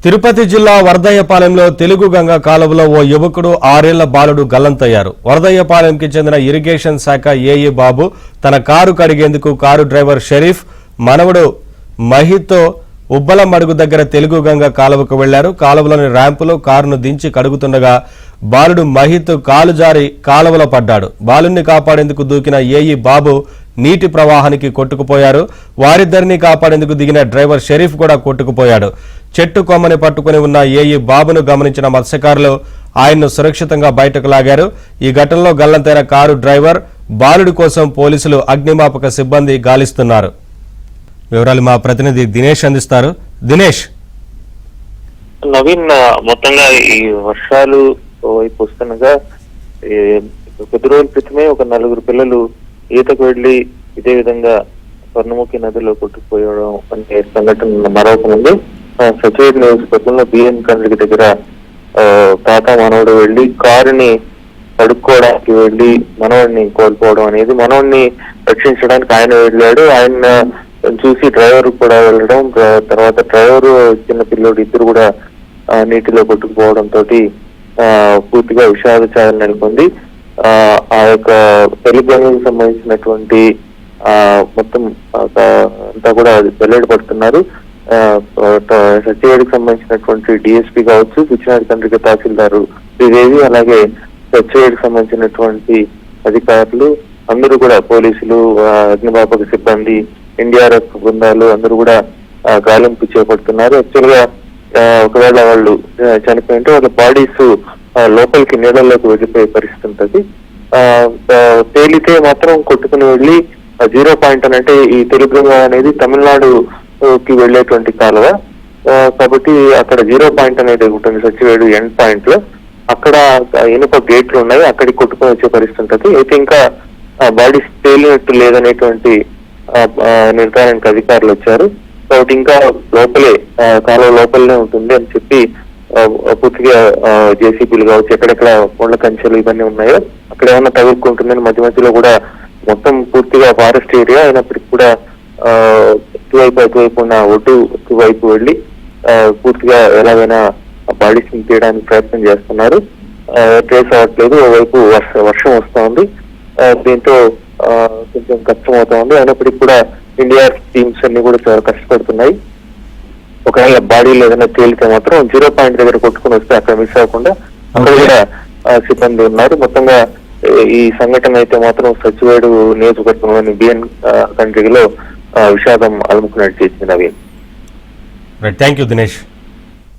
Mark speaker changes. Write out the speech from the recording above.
Speaker 1: తిరుపతి జిల్లా వరదయ్యపాలెంలో తెలుగు గంగ కాలువలో ఓ యువకుడు 6 ఏళ్ల బాలుడు గల్లంతయ్యారు. వరదయ్యపాలెంకి చెందిన ఇరిగేషన్ శాఖ ఏఈ బాబు తన కారు కడిగేందుకు కారు డ్రైవర్ షరీఫ్ మనవడు మహిత్తో ఉబ్బలమడుగు దగ్గర తెలుగు గంగ కాలువకు వెళ్లారు. కాలువలోని ర్యాంపులో కారును దించి కడుగుతుండగా బాలుడు మహిత్ కాలు జారి కాలువలో పడ్డాడు. బాలుణ్ణి కాపాడేందుకు దూకిన ఏఈ బాబు నీటి ప్రవాహానికి కొట్టుకుపోయారు. వారిద్దరిని కాపాడేందుకు దిగిన డ్రైవర్ షరీఫ్ కూడా కొట్టుకుపోయాడు. చెట్టు కొమ్మని పట్టుకుని ఉన్న ఏఈ బాబును గమనించిన మత్స్యకారులు ఆయన్ను సురక్షితంగా బయటకు లాగారు. ఈ ఘటనలో గల్లంతైన కారు డ్రైవర్ బాలుడి కోసం పోలీసులు అగ్నిమాపక సిబ్బంది గాలిస్తున్నారు. వివరాలు మా ప్రతినిధి దినేష్ అందిస్తారు. దినేష్.
Speaker 2: నవీన్, మొత్తంగా ఈ వర్షాలు వైపు వస్తుండగా కొద్ది రోజుల క్రితమే ఒక 4 పిల్లలు ఈతకు వెళ్లి ఇదే విధంగా స్వర్ణముఖి నదిలో కొట్టుకుపోయడం అనే సంఘటన మరొక ముందు సచివేట్ నియోజకవర్గంలో బిఎన్ కండ్రికి దగ్గర తాత మనవడు వెళ్లి కారుని కడుక్కోవడానికి వెళ్లి మనవడిని కోల్పోవడం అనేది, మనవడిని రక్షించడానికి ఆయన వెళ్ళాడు. ఆయన చూసి డ్రైవర్ కూడా వెళ్ళడం, తర్వాత డ్రైవరు చిన్న పిల్లోడు ఇద్దరు కూడా నీటిలో కొట్టుకుపోవడంతో పూర్తిగా విషాద ఛాయలు నెలకొంది. ఆ యొక్క తెలుగుకి సంబంధించినటువంటి మొత్తం అంతా కూడా వెల్లడి పడుతున్నారు. సత్యవేడికి సంబంధించినటువంటి డిఎస్పీ కావచ్చు, పిచ్చినాడి తండ్రికి తహసీల్దారు శ్రీదేవి, అలాగే సత్యవేడికి సంబంధించినటువంటి అధికారులు అందరూ కూడా, పోలీసులు, అగ్నిమాపక సిబ్బంది, ఎన్డీఆర్ఎఫ్ బృందాలు అందరూ కూడా గాలింపు చేపడుతున్నారు. యాక్చువల్ గా ఒకవేళ వాళ్ళు చనిపోయింటే వాళ్ళ బాడీస్ లోపలికి నీళ్ళలోకి వెళ్ళిపోయే పరిస్థితి ఉంటుంది. తేలితే మాత్రం కొట్టుకుని వెళ్ళి 0 పాయింట్ అని, అంటే ఈ తెలుగు అనేది తమిళనాడుకి వెళ్లేటువంటి కాలువ కాబట్టి అక్కడ 0 పాయింట్ అనేది ఉంటుంది సచివేడు ఎండ్ పాయింట్ లో. అక్కడ ఇనుప గేట్లు ఉన్నాయి, అక్కడికి కొట్టుకుని వచ్చే పరిస్థితి ఉంటుంది. అయితే ఇంకా బాడీస్ తేలినట్టు లేదనేటువంటి నిర్ధారణకు అధికారులు వచ్చారు. కాబట్టి ఇంకా లోపలే, కాలువ లోపలనే ఉంటుంది అని చెప్పి పూర్తిగా జేసీబీలు కావచ్చు, ఎక్కడెక్కడ కొండ కంచెలు ఇవన్నీ ఉన్నాయో అక్కడ ఏమన్నా తగులుకుంటుందని మధ్య మధ్యలో కూడా మొత్తం పూర్తిగా ఫారెస్ట్ ఏరియా అయినప్పటికీ కూడా అటువైపు ఉన్న ఒడ్డు వైపు వెళ్ళి పూర్తిగా ఎలాగైనా బాడీస్ ని తీయడానికి ప్రయత్నం చేస్తున్నారు. ట్రేస్ అవ్వట్లేదు. ఓవైపు వర్షం వస్తూ ఉంది, దీంతో కొంచెం కష్టం అవుతా ఉంది. అయినప్పటికీ కూడా ఎన్డీఆర్ టీమ్స్ అన్ని కూడా చాలా కష్టపడుతున్నాయి. ఒకవేళ బాడీలో ఏదైనా తేలితే మాత్రం 0 పాయింట్ దగ్గర కొట్టుకుని వస్తే అక్కడ మిస్ అవ్వకుండా అక్కడ కూడా సిబ్బంది ఉన్నారు. మొత్తంగా ఈ సంఘటన అయితే మాత్రం సచివేడు నియోజకవర్గంలోని బిఎన్ కండ్రిలో విషాదం అలుముకున్నట్టు చేసింది. నవీన్.
Speaker 1: Thank you Dinesh.